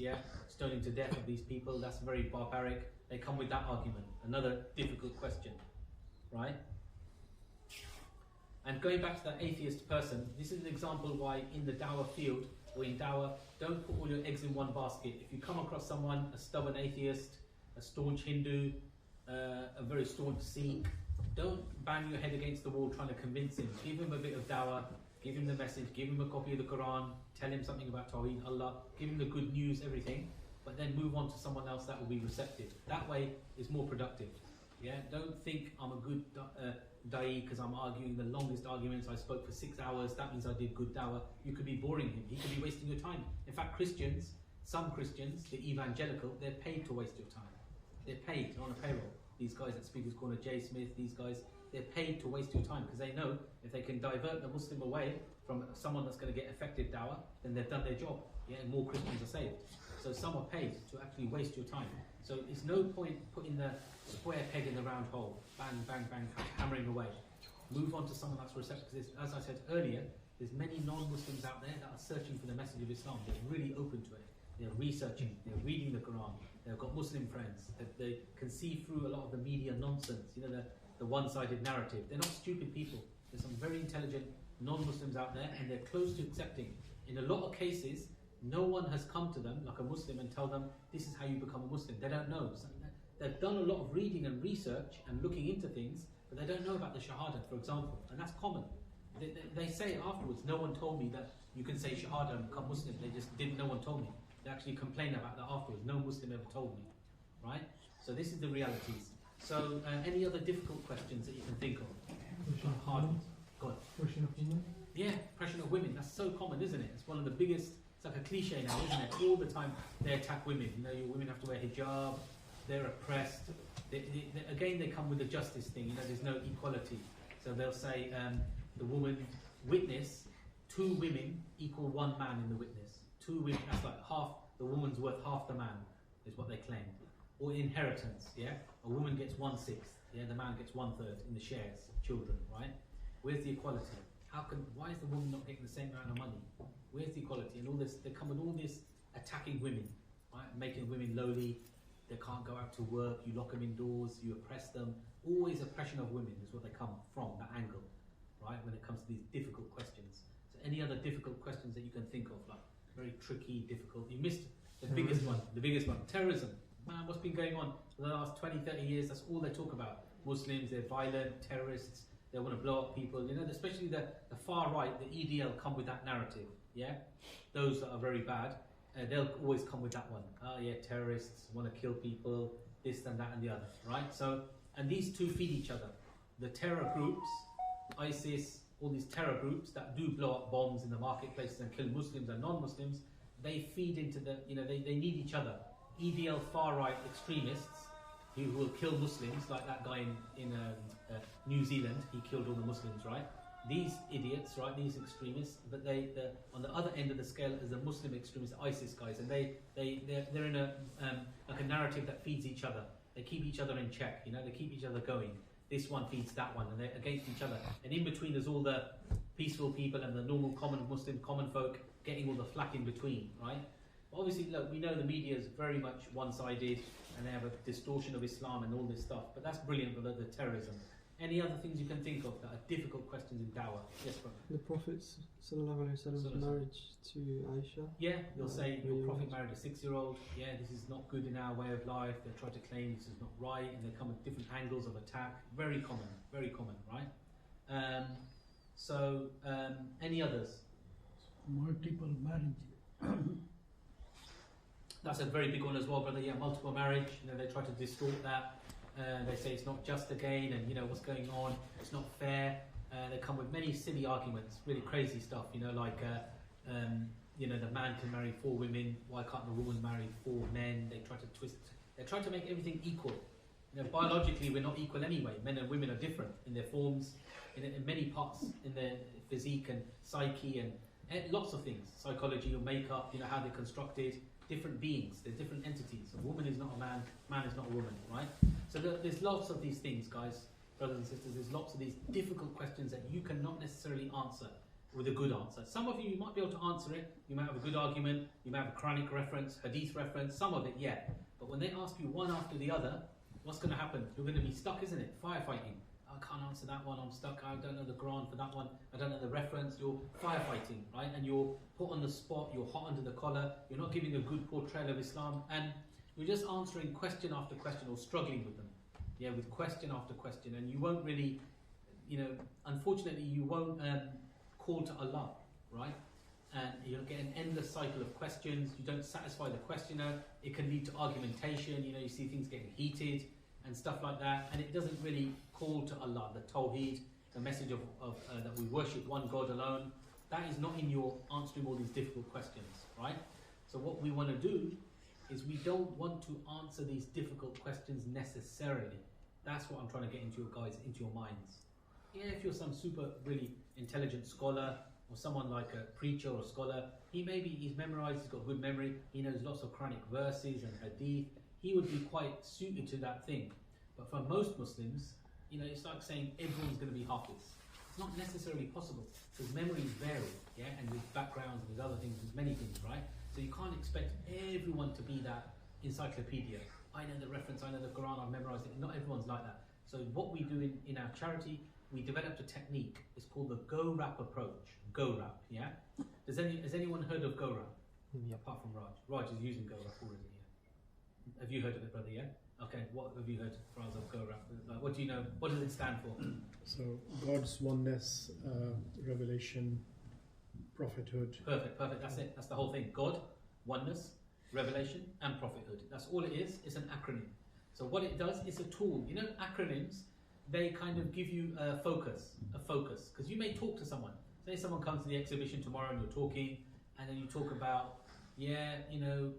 stoning to death of these people. That's very barbaric. They come with that argument. Another difficult question, right? And going back to that atheist person, this is an example why in the Dawah field, or in Dawah, don't put all your eggs in one basket. If you come across someone, a stubborn atheist, a staunch Hindu, a very staunch Sikh, don't bang your head against the wall trying to convince him. Give him a bit of Dawah, give him the message, give him a copy of the Quran, tell him something about Tawheed, Allah, give him the good news, everything, but then move on to someone else that will be receptive. That way is more productive. Don't think I'm a good da'i because I'm arguing the longest arguments. I spoke for 6 hours, that means I did good Dawah. You could be boring him, he could be wasting your time. In fact, some Christians, the evangelical, they're paid to waste your time. They're paid, they're on a payroll. These guys at Speaker's Corner, Jay Smith, these guys, they're paid to waste your time because they know if they can divert the Muslim away from someone that's going to get effective Dawah, then they've done their job, and more Christians are saved. So some are paid to actually waste your time. So it's no point putting the square peg in the round hole, bang, bang, bang, hammering away. Move on to someone that's receptive, because as I said earlier, there's many non-Muslims out there that are searching for the message of Islam. They're really open to it. They're researching, they're reading the Quran, they've got Muslim friends, they can see through a lot of the media nonsense, the one-sided narrative. They're not stupid people. There's some very intelligent non-Muslims out there, and they're close to accepting. In a lot of cases, no one has come to them, like a Muslim, and tell them, this is how you become a Muslim. They don't know. So they've done a lot of reading and research and looking into things, but they don't know about the Shahada, for example, and that's common. They say afterwards, no one told me that you can say Shahada and become Muslim. They just didn't, no one told me. They actually complain about that afterwards. No Muslim ever told me, right? So this is the realities. So any other difficult questions that you can think of? Hard ones. Go on. Oppression of women? Yeah, oppression of women. That's so common, isn't it? It's one of the biggest, it's like a cliche now, isn't it? All the time they attack women. Your women have to wear hijab, they're oppressed. Again, they come with the justice thing, there's no equality. So they'll say the woman witness, 2 women equal 1 man in the witness. 2 women, that's like half, the woman's worth half the man, is what they claim. Or inheritance, a woman gets 1/6, the man gets 1/3 in the shares, children, right? Where's the equality? Why is the woman not getting the same amount of money? Where's the equality? And all this, they come with all this attacking women, right? Making women lowly, they can't go out to work, you lock them indoors, you oppress them. Always oppression of women is what they come from, that angle, right? When it comes to these difficult questions. So any other difficult questions that you can think of, like very tricky, difficult? You missed the biggest one, terrorism. Man, what's been going on for the last 20, 30 years? That's all they talk about. Muslims, they're violent, terrorists, they want to blow up people. Especially the far right, the EDL come with that narrative, Those that are very bad, they'll always come with that one. Terrorists want to kill people, this and that and the other, right? So, and these two feed each other. The terror groups, ISIS, all these terror groups that do blow up bombs in the marketplaces and kill Muslims and non-Muslims, they feed into the, they need each other. EDL far-right extremists who will kill Muslims, like that guy in New Zealand, he killed all the Muslims, right? These idiots, right, these extremists, but they're on the other end of the scale as the Muslim extremists, ISIS guys, and they're in a like a narrative that feeds each other. They keep each other in check, they keep each other going. This one feeds that one, and they're against each other. And in between, there's all the peaceful people and the normal common Muslim, common folk getting all the flack in between, right? But obviously, look, we know the media is very much one-sided, and they have a distortion of Islam and all this stuff. But that's brilliant for the terrorism. Any other things you can think of that are difficult questions in Dawah? Yes, brother. The Prophet's marriage to Aisha. Yeah, they'll say your Prophet married a 6-year-old. Yeah, this is not good in our way of life. They try to claim this is not right, and they come with different angles of attack. Very common, right? Any others? Multiple marriage. That's a very big one as well, brother. Yeah, multiple marriage. You know, they try to distort that. They say it's not just again, and you know what's going on. It's not fair. They come with many silly arguments, really crazy stuff. You know, like you know, the man can marry 4 women. Why can't the woman marry 4 men? They try to twist. They try to make everything equal. You know, biologically we're not equal anyway. Men and women are different in their forms, in many parts, in their physique and psyche and lots of things. Psychology or makeup. You know how they're constructed. Different beings. They're different entities. A woman is not a man. Man is not a woman. Right? So there's lots of these things, guys, brothers and sisters. There's lots of these difficult questions that you cannot necessarily answer with a good answer. Some of you might be able to answer it. You might have a good argument. You might have a Quranic reference, Hadith reference. Some of it, yeah. But when they ask you one after the other, what's going to happen? You're going to be stuck, isn't it? Firefighting. I can't answer that one. I'm stuck. I don't know the Quran for that one. I don't know the reference. You're firefighting, right? And you're put on the spot. You're hot under the collar. You're not giving a good portrayal of Islam, and you're just answering question after question or struggling with them. Yeah, with question after question, and you won't really, you know, unfortunately, you won't call to Allah, right? And you'll get an endless cycle of questions. You don't satisfy the questioner. It can lead to argumentation. You know, you see things getting heated and stuff like that, and it doesn't really call to Allah, the Tawheed, the message of that we worship one God alone. That is not in your answering all these difficult questions, right? So what we want to do is we don't want to answer these difficult questions necessarily. That's what I'm trying to get into your guys, into your minds. Yeah, if you're some super really intelligent scholar or someone like a preacher or a scholar, he's memorized, he's got good memory, he knows lots of Quranic verses and Hadith, he would be quite suited to that thing. But for most Muslims, you know, it's like saying everyone's going to be Hafiz. It's not necessarily possible because memories vary, yeah, and with backgrounds and with other things, with many things, right? So you can't expect everyone to be that encyclopedia. I know the reference, I know the Quran, I've memorized it. Not everyone's like that. So what we do in our charity, we developed a technique. It's called the Go-Rap approach. Go-Rap, yeah? Has anyone heard of Go-Rap? Yeah. Apart from Raj. Raj is using Go-Rap already, yeah? Have you heard of it, brother, yeah? Okay, what have you heard, Faraz, of Go-Rap? Like, what do you know? What does it stand for? So God's oneness, revelation, prophethood. Perfect, that's it. That's the whole thing. God, oneness, revelation, and prophethood. That's all it is. It's an acronym. So what it does, it's a tool. You know, acronyms, they kind of give you a focus. Because you may talk to someone. Say someone comes to the exhibition tomorrow and you're talking, and then you talk about, yeah, you know,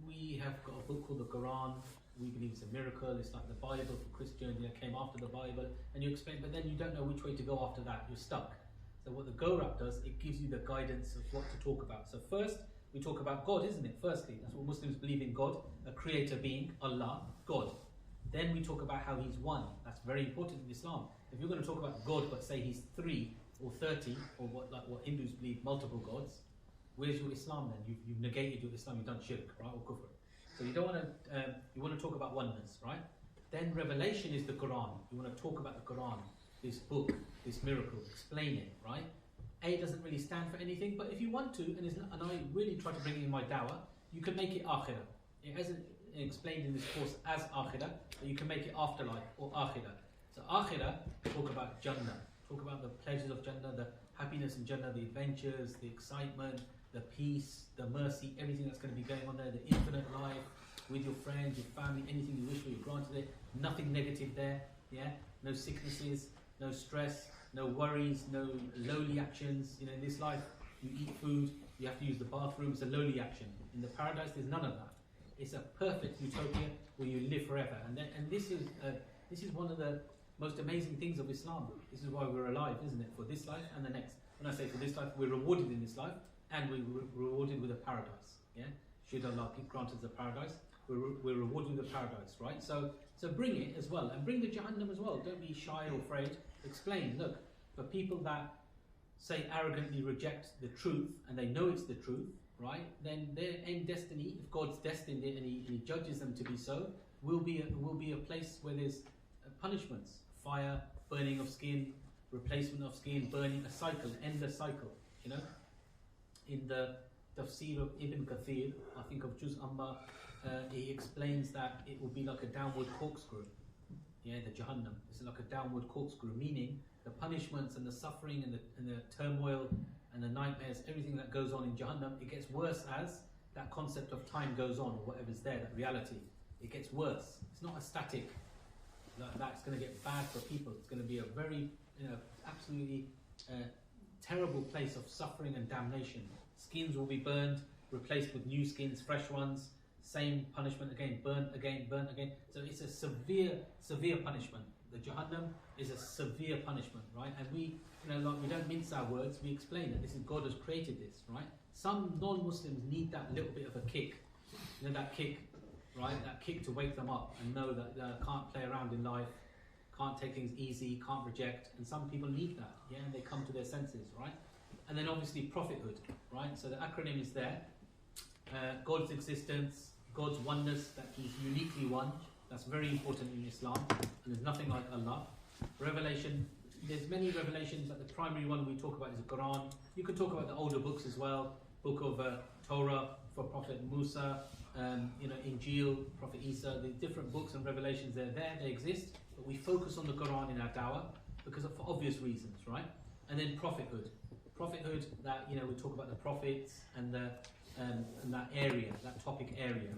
we have got a book called the Quran. We believe it's a miracle. It's like the Bible for Christians. You know, came after the Bible, and you explain, but then you don't know which way to go after that. You're stuck. So what the Go-Rap does, it gives you the guidance of what to talk about. So first, we talk about God, isn't it? Firstly, that's what Muslims believe in, God, a creator being, Allah, God. Then we talk about how he's one. That's very important in Islam. If you're going to talk about God, but say he's 3 or 30, or what Hindus believe, multiple gods, where's your Islam then? You've negated your Islam, you've done shirk, right, or kufr. So you don't want to, you want to talk about oneness, right? Then revelation is the Quran. You want to talk about the Quran, this book, this miracle, explain it, right? A doesn't really stand for anything, but if you want to, and I really try to bring it in my dawah, you can make it akhirah. It hasn't explained in this course as akhirah, but you can make it afterlife or akhirah. So akhirah, talk about Jannah, talk about the pleasures of Jannah, the happiness in Jannah, the adventures, the excitement, the peace, the mercy, everything that's going to be going on there, the infinite life with your friends, your family, anything you wish for, you're granted it, nothing negative there, yeah? No sicknesses, no stress, no worries, no lowly actions. You know, in this life, you eat food, you have to use the bathroom, it's a lowly action. In the paradise, there's none of that. It's a perfect utopia where you live forever. And this is one of the most amazing things of Islam. This is why we're alive, isn't it? For this life and the next. When I say for this life, we're rewarded in this life, and we're rewarded with a paradise. Yeah, should Allah grant us the paradise, we're rewarded with a paradise, right? So bring it as well, and bring the Jahannam as well. Don't be shy or afraid. Explain. Look, for people that say arrogantly reject the truth, and they know it's the truth, right? Then their end destiny, if God's destined it and He judges them to be so, will be a place where there's punishments, fire, burning of skin, replacement of skin, burning, a cycle, endless cycle. You know. In the Tafsir of Ibn Kathir, I think of Juz Amma, he explains that it will be like a downward corkscrew. Yeah, the Jahannam. It's like a downward corkscrew, meaning the punishments and the suffering and the turmoil and the nightmares, everything that goes on in Jahannam, it gets worse as that concept of time goes on, or whatever's there, that reality, it gets worse. It's not a static, that's going to get bad for people. It's going to be a very, absolutely terrible place of suffering and damnation. Skins will be burned, replaced with new skins, fresh ones, same punishment again, burnt again, burnt again. So it's a severe, severe punishment. The Jahannam is a severe punishment, right? And we don't mince our words, we explain that this is God has created this, right? Some non-Muslims need that little bit of a kick, that kick, right? That kick to wake them up and know that they can't play around in life, can't take things easy, can't reject, and some people need that, and they come to their senses, right? And then obviously prophethood, right? So the acronym is there. God's existence, God's oneness, that He's uniquely one. That's very important in Islam, and there's nothing like Allah. Revelation, there's many revelations, but the primary one we talk about is the Quran. You could talk about the older books as well, book of Torah for Prophet Musa, Injil, Prophet Isa, the different books and revelations, they're there, they exist, but we focus on the Quran in our dawah because for obvious reasons, right? And then prophethood. Prophethood, that, we talk about the prophets and that area, that topic area.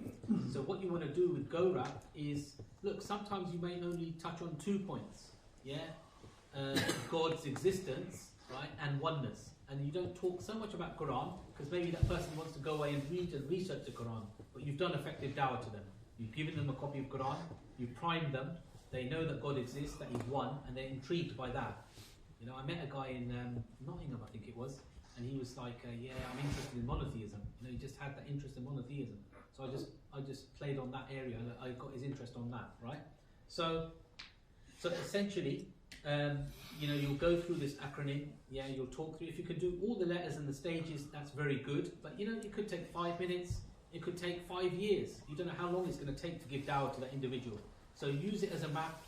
So what you want to do with GoRap is, look, sometimes you may only touch on 2 points, God's existence, right, and oneness. And you don't talk so much about Quran, because maybe that person wants to go away and read and research the Quran, but you've done effective dawah to them. You've given them a copy of Quran, you've primed them, they know that God exists, that He's one, and they're intrigued by that. I met a guy in Nottingham, I think it was, and he was like, I'm interested in monotheism. He just had that interest in monotheism. So I just played on that area, and I got his interest on that, right? So essentially, you'll go through this acronym, you'll talk through. If you can do all the letters and the stages, that's very good. But it could take 5 minutes, it could take 5 years. You don't know how long it's going to take to give dawah to that individual. So use it as a map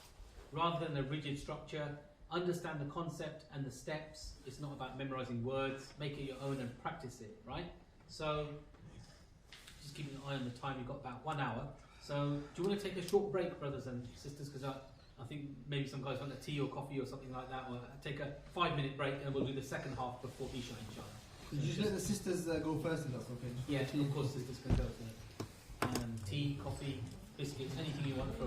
rather than a rigid structure. Understand the concept and the steps. It's not about memorizing words. Make it your own and practice it, right? So just keeping an eye on the time. You've got about 1 hour. So do you want to take a short break, brothers and sisters? Because I think maybe some guys want a tea or coffee or something like that. Or take a 5-minute break, and we'll do the second half before Isha, inshallah. Could you just let the sisters go first, if that's okay? Yeah, of course, sisters can go for tea, coffee, biscuits, anything you want for a